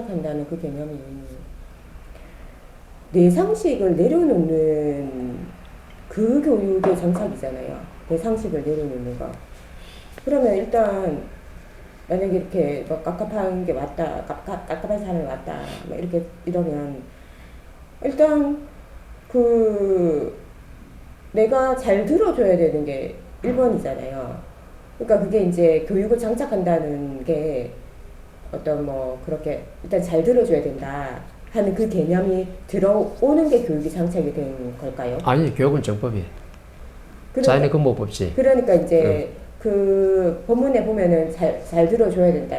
장착한다는 그 개념이 내 상식을 내려놓는 그 교육의 장착이잖아요. 내 상식을 내려놓는 거. 그러면 일단 만약에 이렇게 뭐 깝깝한 게 왔다, 깝깝한 사람이 왔다, 뭐 이렇게 이러면 일단 그 내가 잘 들어줘야 되는 게 1번이잖아요. 그러니까 그게 이제 교육을 장착한다는 게 어떤 뭐 그렇게 일단 잘 들어줘야 된다 하는 그 개념이 들어오는 게 교육이 장착이 된 걸까요? 아니, 교육은 정법이에요. 그러니까, 자연의 근본법칙. 그러니까 이제 그 본문에 보면은 잘 들어줘야 된다,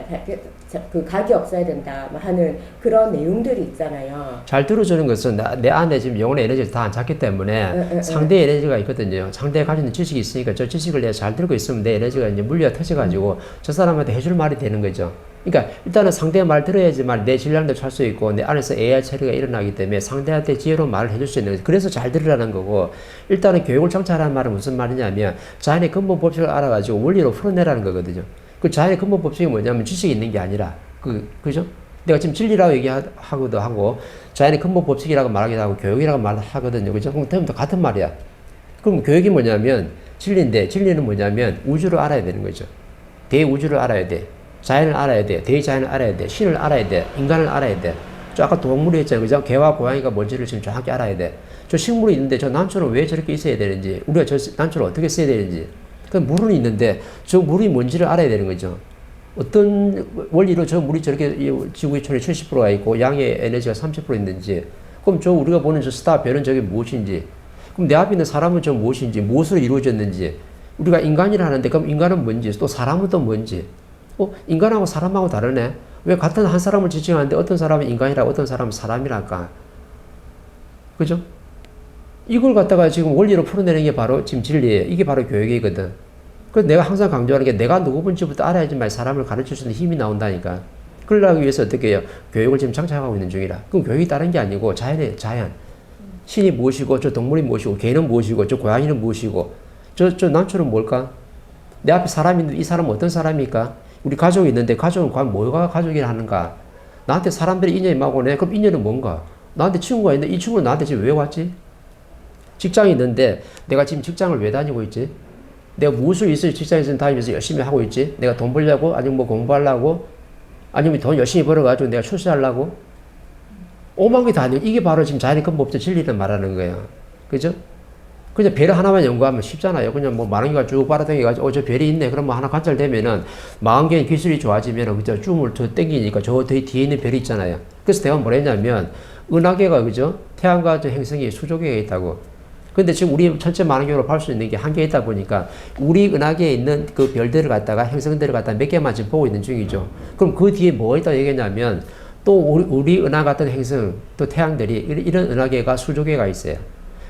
그 각이 없어야 된다 뭐 하는 그런 내용들이 있잖아요. 잘 들어주는 것은 내 안에 지금 영혼의 에너지를 다 안 찾기 때문에 상대의 에너지가 있거든요. 상대가 가지고 있는 지식이 있으니까 저 지식을 내가 잘 들고 있으면 내 에너지가 이제 물리가 터져가지고 저 사람한테 해줄 말이 되는 거죠. 그러니까 일단은 상대의 말 들어야지만 내 질량도 찰 수 있고 내 안에서 AI 처리가 일어나기 때문에 상대한테 지혜로운 말을 해줄 수 있는 거죠. 그래서 잘 들으라는 거고, 일단은 교육을 장착하라는 말은 무슨 말이냐면 자연의 근본 법칙을 알아가지고 원리로 풀어내라는 거거든요. 그 자연의 근본 법칙이 뭐냐면 지식이 있는 게 아니라 그죠? 내가 지금 진리라고 얘기하기도 하고 자연의 근본 법칙이라고 말하기도 하고 교육이라고 말하거든요. 그죠? 그럼 대부분 같은 말이야. 그럼 교육이 뭐냐면 진리인데, 진리는 뭐냐면 우주를 알아야 되는 거죠. 대우주를 알아야 돼. 자연을 알아야 돼. 대자연을 알아야 돼. 신을 알아야 돼. 인간을 알아야 돼. 저 아까 동물이 했잖아요. 그죠? 개와 고양이가 뭔지를 지금 정확히 알아야 돼. 저 식물이 있는데 저 난초는 왜 저렇게 있어야 되는지, 우리가 저 난초를 어떻게 써야 되는지, 그 물은 있는데 저 물이 뭔지를 알아야 되는 거죠. 어떤 원리로 저 물이 저렇게 지구의 천에 70%가 있고 양의 에너지가 30% 있는지, 그럼 저 우리가 보는 저 스타 별은 저게 무엇인지, 그럼 내 앞에 있는 사람은 저 무엇인지, 무엇으로 이루어졌는지, 우리가 인간이라 하는데 그럼 인간은 뭔지, 또 사람은 또 뭔지, 인간하고 사람하고 다르네. 왜 같은 한 사람을 지칭하는데 어떤 사람은 인간이라 어떤 사람은 사람이랄까? 그죠? 이걸 갖다가 지금 원리로 풀어내는 게 바로 지금 진리예요. 이게 바로 교육이거든. 그래서 내가 항상 강조하는 게 내가 누구인지부터 알아야지만 사람을 가르칠 수 있는 힘이 나온다니까. 그러기 위해서 어떻게 해요? 교육을 지금 장착하고 있는 중이라. 그럼 교육이 다른 게 아니고 자연이에요, 자연. 신이 무엇이고, 저 동물이 무엇이고, 개는 무엇이고, 저 고양이는 무엇이고, 저 난초는 뭘까? 내 앞에 사람이 있는데 이 사람은 어떤 사람입니까? 우리 가족이 있는데 가족은 과연 뭐가 가족이라 하는가? 나한테 사람들이 인연이 막 오네? 그럼 인연은 뭔가? 나한테 친구가 있는데 이 친구는 나한테 지금 왜 왔지? 직장이 있는데 내가 지금 직장을 왜 다니고 있지? 내가 무엇을 있어야 직장에서 다니면서 열심히 하고 있지? 내가 돈 벌려고? 아니면 뭐 공부하려고? 아니면 돈 열심히 벌어가지고 내가 출세하려고? 오만 게 다 아니고 이게 바로 지금 자연의 근본적 진리를 말하는 거예요. 그죠? 그냥 별 하나만 연구하면 쉽잖아요. 그냥 뭐 만원기가 쭉 빨아당겨가지고, 저 별이 있네. 그럼 뭐 하나 관찰되면은, 40개의 기술이 좋아지면은, 그죠? 줌을 더 땡기니까 저 뒤에 있는 별이 있잖아요. 그래서 내가 뭐라 했냐면, 은하계가, 그죠? 태양과 저 행성이 수조계가 있다고. 근데 지금 우리 전체 만원경으로 볼 수 있는 게 한 개 있다 보니까, 우리 은하계에 있는 그 별들을 갖다가, 행성들을 갖다가 몇 개만 지금 보고 있는 중이죠. 그럼 그 뒤에 뭐가 있다고 얘기했냐면, 또 우리 은하 같은 행성, 또 태양들이, 이런 은하계가 수조계가 있어요.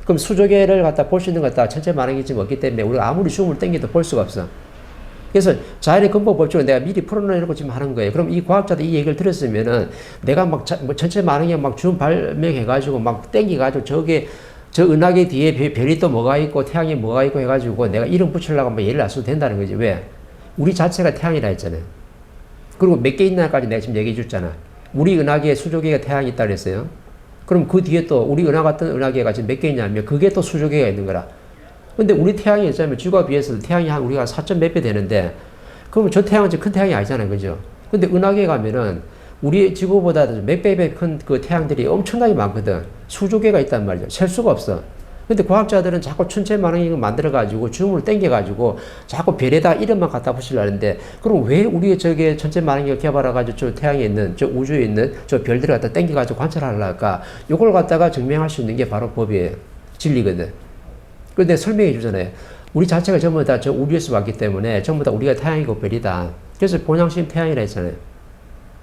그럼 수조계를 갖다 볼 수 있는 것 갖다 천체 만원이 지금 없기 때문에 우리가 아무리 줌을 땡겨도 볼 수가 없어. 그래서 자연의 근본 법칙을 내가 미리 풀어내놓고 지금 하는 거예요. 그럼 이 과학자들 이 얘기를 들었으면은 내가 막 뭐 천체 만원이 막 줌 발명해가지고 막 땡겨가지고 저 은하계 뒤에 별이 또 뭐가 있고 태양이 뭐가 있고 해가지고 내가 이름 붙이려고 막 예를 알 수도 된다는 거지. 왜? 우리 자체가 태양이라 했잖아요. 그리고 몇 개 있나까지 내가 지금 얘기해 줬잖아. 우리 은하계에 수조계가 태양이 있다 그랬어요. 그럼 그 뒤에 또 우리 은하 같은 은하계가 지금 몇 개 있냐면 그게 또 수조계가 있는 거라. 근데 우리 태양이 있자면 지구와 비해서 태양이 한 우리가 4점 몇 배 되는데, 그러면 저 태양은 지금 큰 태양이 아니잖아요. 그죠? 근데 은하계에 가면은 우리 지구보다 몇 배 큰 그 태양들이 엄청나게 많거든. 수조계가 있단 말이죠. 셀 수가 없어. 근데 과학자들은 자꾸 천체 만원을 만들어가지고 줌을 땡겨가지고 자꾸 별에다 이름만 갖다 붙이려는데, 그럼 왜 우리 저게 천체 만원을 개발해가지고 저 태양에 있는, 저 우주에 있는 저 별들을 갖다 땡겨가지고 관찰하려고 할까? 요걸 갖다가 증명할 수 있는 게 바로 법이에요. 진리거든. 근데 설명해 주잖아요. 우리 자체가 전부 다 저 우주에서 왔기 때문에 전부 다 우리가 태양이고 별이다. 그래서 본향심 태양이라 했잖아요.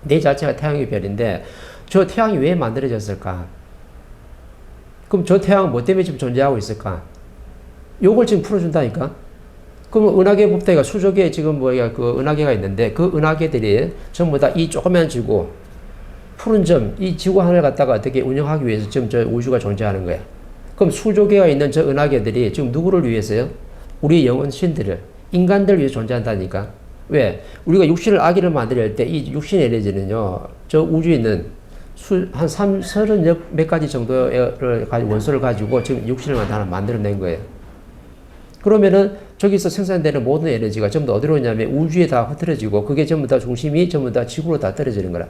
내 자체가 태양이 별인데 저 태양이 왜 만들어졌을까? 그럼 저 태양은 뭐 때문에 지금 존재하고 있을까? 요걸 지금 풀어준다니까? 그럼 은하계 법대가 수조계에 지금 그 은하계가 있는데 그 은하계들이 전부 다 이 조그만 지구, 푸른 점, 이 지구 하나를 갖다가 어떻게 운영하기 위해서 지금 저 우주가 존재하는 거야. 그럼 수조계가 있는 저 은하계들이 지금 누구를 위해서요? 우리 영혼 신들을, 인간들 위해 존재한다니까? 왜? 우리가 육신을 아기를 만들 때 이 육신 에너지는요, 저 우주에 있는 한 30 몇 가지 정도의 원소를 가지고 지금 육신을 하나 만들어낸 거예요. 그러면은 저기서 생산되는 모든 에너지가 전부 다 어디로 오냐면 우주에 다 흩어지고 그게 전부 다 중심이 전부 다 지구로 다 떨어지는 거라.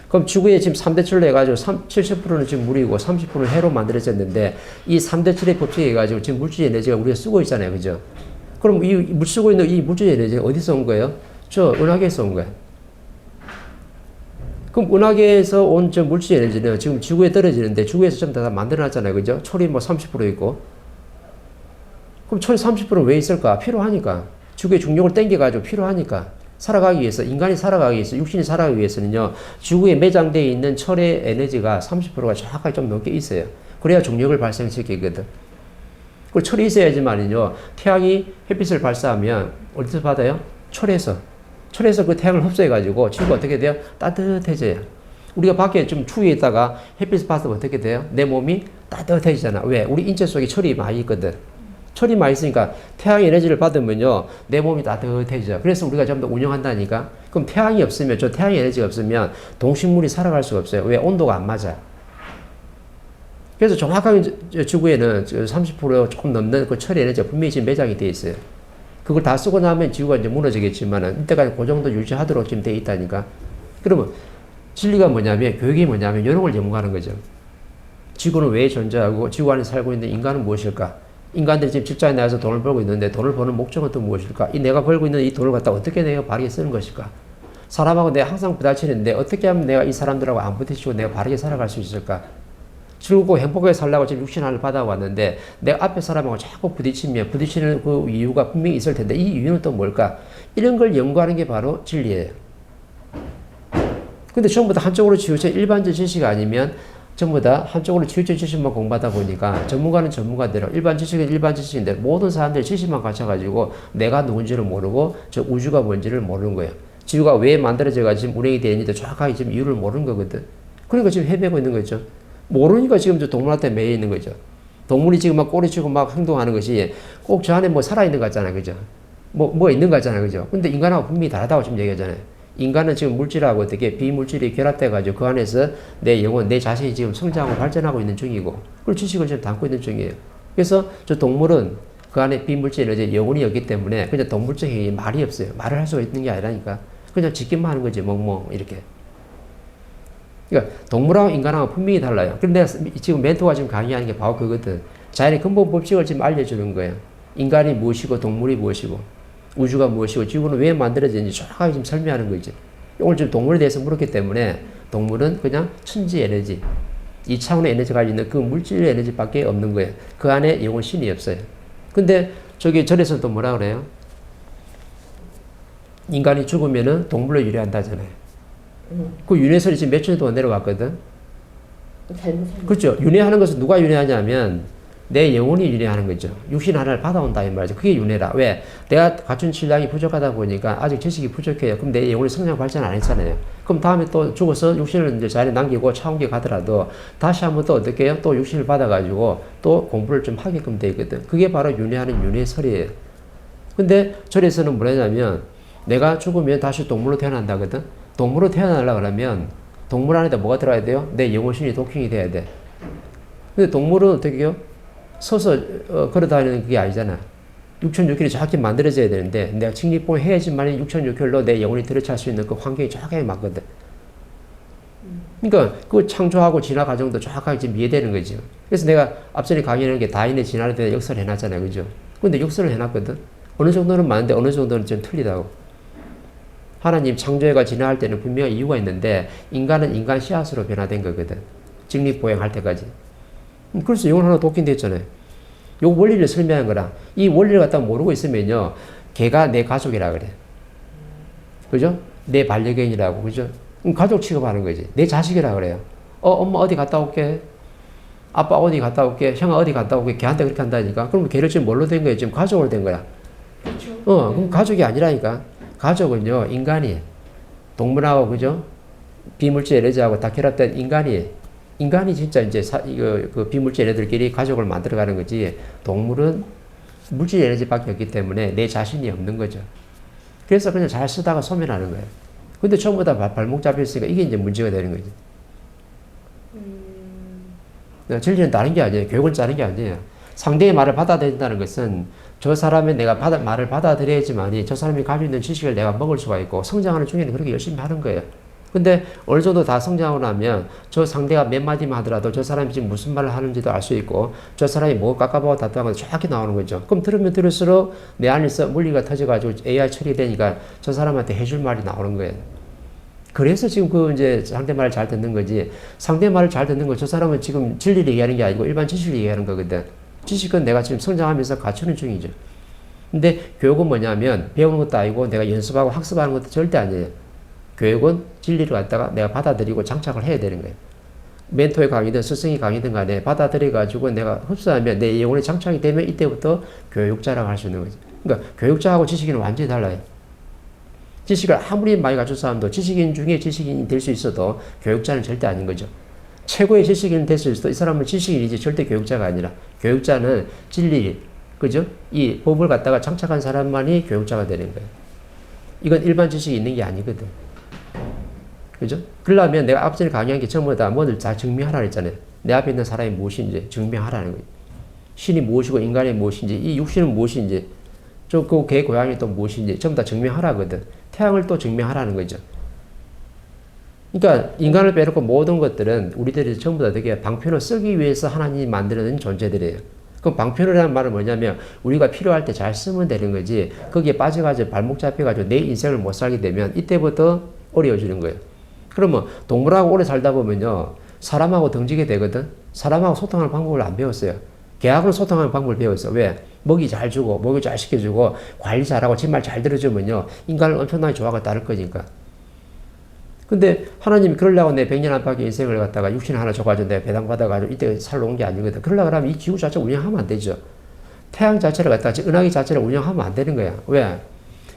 그럼 지구에 지금 3대7로 해가지고 70%는 지금 물이고 30%는 해로 만들어졌는데 이 3대7의 법칙에 해가지고 지금 물질 에너지가 우리가 쓰고 있잖아요. 그죠? 그럼 이 쓰고 있는 이 물질 에너지가 어디서 온 거예요? 저 은하계에서 온 거예요. 그럼 은하계에서 온 저 물질 에너지는 지금 지구에 떨어지는데 지구에서 전부 다 만들어놨잖아요. 그죠? 철이 뭐 30% 있고. 그럼 철이 30%는 왜 있을까? 필요하니까. 지구의 중력을 땡겨가지고 필요하니까. 살아가기 위해서, 인간이 살아가기 위해서, 육신이 살아가기 위해서는요, 지구에 매장되어 있는 철의 에너지가 30%가 정확하게 좀 넘게 있어요. 그래야 중력을 발생시키거든. 그 철이 있어야지만요, 태양이 햇빛을 발사하면, 어디서 받아요? 철에서. 철에서 그 태양을 흡수해가지고, 지구가 어떻게 돼요? 따뜻해져요. 우리가 밖에 좀 추위에 있다가 햇빛을 받으면 어떻게 돼요? 내 몸이 따뜻해지잖아. 왜? 우리 인체 속에 철이 많이 있거든. 철이 많이 있으니까 태양의 에너지를 받으면요, 내 몸이 따뜻해져. 그래서 우리가 전부 다 운영한다니까. 그럼 태양이 없으면, 저 태양의 에너지가 없으면 동식물이 살아갈 수가 없어요. 왜? 온도가 안 맞아. 그래서 정확하게 지구에는 30% 조금 넘는 그 철의 에너지가 분명히 지금 매장이 되어 있어요. 그걸 다 쓰고 나면 지구가 이제 무너지겠지만은, 이때까지 그 정도 유지하도록 지금 되어 있다니까. 그러면 진리가 뭐냐면, 교육이 뭐냐면, 이런 걸 연구하는 거죠. 지구는 왜 존재하고, 지구 안에 살고 있는 인간은 무엇일까? 인간들이 지금 직장에 나가서 돈을 벌고 있는데 돈을 버는 목적은 또 무엇일까? 이 내가 벌고 있는 이 돈을 갖다 어떻게 내가 바르게 쓰는 것일까? 사람하고 내가 항상 부딪히는데 어떻게 하면 내가 이 사람들하고 안 부딪히고 내가 바르게 살아갈 수 있을까? 즐겁고 행복하게 살려고 지금 육신 하나를 받아왔는데 내가 앞에 사람하고 자꾸 부딪히면 부딪히는 그 이유가 분명히 있을 텐데 이 이유는 또 뭘까? 이런 걸 연구하는 게 바로 진리예요. 근데 전부 다 한쪽으로 치우쳐 일반적 지식 아니면 전부 다 한쪽으로 치우쳐 지식만 공부하다 보니까 전문가는 전문가대로 일반 지식은 일반 지식인데 모든 사람들이 지식만 갖춰가지고 내가 누군지를 모르고 저 우주가 뭔지를 모르는 거예요. 지구가 왜 만들어져가지고 지금 운행이 되는지도 정확하게 지금 이유를 모르는 거거든. 그러니까 지금 헤매고 있는 거죠. 모르니까 지금 저 동물한테 매여 있는 거죠. 동물이 지금 막 꼬리치고 막 행동하는 것이 꼭 저 안에 뭐 살아있는 것 같잖아요. 그죠? 뭐 있는 것 같잖아요. 그죠? 근데 인간하고 분명히 다르다고 지금 얘기하잖아요. 인간은 지금 물질하고 어떻게 비물질이 결합돼가지고 그 안에서 내 영혼, 내 자신이 지금 성장하고 발전하고 있는 중이고, 그걸 지식을 지금 담고 있는 중이에요. 그래서 저 동물은 그 안에 비물질 에너지 영혼이 없기 때문에 그냥 동물적인 말이 없어요. 말을 할 수가 있는 게 아니라니까. 그냥 짓기만 하는 거지, 멍멍, 이렇게. 그러니까 동물하고 인간하고 분명히 달라요. 그런데 지금 멘토가 지금 강의하는 게 바로 그거든. 자연의 근본 법칙을 지금 알려주는 거예요. 인간이 무엇이고 동물이 무엇이고 우주가 무엇이고 지구는 왜 만들어졌는지 정확하게 지금 설명하는 거지. 오늘 지금 동물에 대해서 물었기 때문에 동물은 그냥 천지 에너지, 이 차원의 에너지가 있는 그 물질 에너지밖에 없는 거예요. 그 안에 영혼 신이 없어요. 근데 저기 절에서는 또 뭐라 그래요? 인간이 죽으면은 동물로 유래한다잖아요. 그 윤회설이 지금 며칠 동안 내려갔거든. 그렇죠. 윤회하는 것은 누가 윤회하냐면 내 영혼이 윤회하는 거죠. 육신 하나를 받아온다 이 말이죠. 그게 윤회라. 왜? 내가 갖춘 질량이 부족하다 보니까 아직 지식이 부족해요. 그럼 내 영혼이 성장 발전 안 했잖아요. 그럼 다음에 또 죽어서 육신을 이제 자리에 남기고 차원계 가더라도 다시 한번 또 어떻게 해요? 또 육신을 받아가지고 또 공부를 좀 하게끔 돼 있거든. 그게 바로 윤회하는 윤회설이에요. 근데 절에서는 뭐냐면 내가 죽으면 다시 동물로 태어난다거든. 동물로 태어나려고 그러면 동물 안에다 뭐가 들어야 돼요? 내 영혼신이 도킹이 돼야 돼. 근데 동물은 어떻게 해요? 서서 걸어다니는 그게 아니잖아. 6,600킬이 정확히 만들어져야 되는데 내가 직립보호 해야지만 6,600킬로 내 영혼이 들어찰 수 있는 그 환경이 정확하게 맞거든. 그러니까 그 창조하고 진화 과정도 정확하게 지금 이해되는 거죠. 그래서 내가 앞전에 강의하는 게 다인의 진화에 대한 역설을 해놨잖아요. 그죠? 근데 역설을 해놨거든. 어느 정도는 맞는데 어느 정도는 좀 틀리다고. 하나님 창조해가 진화할 때는 분명한 이유가 있는데 인간은 인간 씨앗으로 변화된 거거든. 직립보행할 때까지. 그래서 영혼 하나 돕긴 됐잖아요. 요 원리를 설명한 거라. 이 원리를 갖다 모르고 있으면요. 걔가 내 가족이라 그래. 그죠? 내 반려견이라고. 그죠? 가족 취급하는 거지. 내 자식이라 그래요. 엄마 어디 갔다 올게. 아빠 어디 갔다 올게. 형아 어디 갔다 올게. 걔한테 그렇게 한다니까. 그럼 걔를 지금 뭘로 된 거야? 지금 가족으로 된 거야. 그렇죠. 그럼 가족이 아니라니까. 가족은요, 인간이. 동물하고, 그죠? 비물질 에너지하고 다 결합된 인간이. 인간이 진짜 이제 그 비물질 에너지들끼리 가족을 만들어가는 거지. 동물은 물질 에너지밖에 없기 때문에 내 자신이 없는 거죠. 그래서 그냥 잘 쓰다가 소멸하는 거예요. 근데 전부 다 발목 잡혔으니까 이게 이제 문제가 되는 거죠. 진리는 다른 게 아니에요. 교육을 짜는 게 아니에요. 상대의 말을 받아들인다는 것은 저 사람의 내가 말을 받아들여야지만이 저 사람이 가지고 있는 지식을 내가 먹을 수가 있고 성장하는 중에는 그렇게 열심히 하는 거예요. 근데 어느 정도 다 성장하고 나면 저 상대가 몇 마디만 하더라도 저 사람이 지금 무슨 말을 하는지도 알 수 있고 저 사람이 뭐 깎아보고 다투하고 정확히 나오는 거죠. 그럼 들으면 들을수록 내 안에서 물리가 터져가지고 AI 처리되니까 저 사람한테 해줄 말이 나오는 거예요. 그래서 지금 그 이제 상대 말을 잘 듣는 거지. 상대 말을 잘 듣는 거 저 사람은 지금 진리를 얘기하는 게 아니고 일반 지식을 얘기하는 거거든. 지식은 내가 지금 성장하면서 갖추는 중이죠. 근데 교육은 뭐냐면 배우는 것도 아니고 내가 연습하고 학습하는 것도 절대 아니에요. 교육은 진리를 갖다가 내가 받아들이고 장착을 해야 되는 거예요. 멘토의 강의든 스승의 강의든 간에 받아들여가지고 내가 흡수하면 내 영혼에 장착이 되면 이때부터 교육자라고 할 수 있는 거죠. 그러니까 교육자하고 지식인은 완전히 달라요. 지식을 아무리 많이 가진 사람도 지식인 중에 지식인이 될 수 있어도 교육자는 절대 아닌 거죠. 최고의 지식인이 될 수 있어도 이 사람은 지식인이지 절대 교육자가 아니라 교육자는 진리, 그죠? 이 법을 갖다가 장착한 사람만이 교육자가 되는 거예요. 이건 일반 지식이 있는 게 아니거든. 그죠? 그러려면 내가 앞전에 강의한 게 전부 다 뭐를 다 증명하라 했잖아요. 내 앞에 있는 사람이 무엇인지 증명하라는 거예요. 신이 무엇이고 인간이 무엇인지, 이 육신은 무엇인지, 그 개 고양이 또 무엇인지 전부 다 증명하라거든. 태양을 또 증명하라는 거죠. 그러니까 인간을 빼놓고 모든 것들은 우리들이 전부 다 되게 방편을 쓰기 위해서 하나님이 만드는 존재들이에요. 그럼 방편이라는 말은 뭐냐면 우리가 필요할 때 잘 쓰면 되는 거지 거기에 빠져가지고 발목 잡혀가지고 내 인생을 못 살게 되면 이때부터 어려워지는 거예요. 그러면 동물하고 오래 살다 보면요 사람하고 등지게 되거든. 사람하고 소통하는 방법을 안 배웠어요. 개하고는 소통하는 방법을 배웠어. 왜? 먹이 잘 주고 먹이 잘 시켜주고 관리 잘하고 지 말 잘 들어주면요 인간을 엄청나게 좋아가 따를 거니까. 근데 하나님이 그러려고 내 100년 안팎의 인생을 갖다가 육신 하나 줘가지고 내가 배당받아가지고 이때 살러 온 게 아니거든. 그러려고 하면 이 지구 자체를 운영하면 안 되죠. 태양 자체를 갖다가 은하계 자체를 운영하면 안 되는 거야. 왜?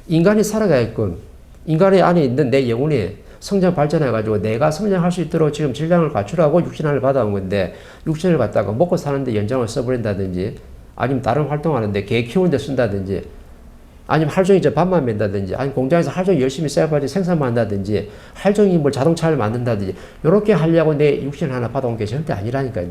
인간이 살아가게끔 인간의 안에 있는 내 영혼이 성장 발전해가지고 내가 성장할 수 있도록 지금 질량을 갖추라고 육신 하나를 받아온 건데 육신을 갖다가 먹고 사는데 연장을 써버린다든지 아니면 다른 활동하는데 개 키우는데 쓴다든지 아니면 하루 종일 밥만 맨다든지 아니면 공장에서 하루 종일 열심히 쇠바지 생산만 한다든지 하루 종일 뭐 자동차를 만든다든지 이렇게 하려고 내 육신 하나 받아온 게 절대 아니라니까요.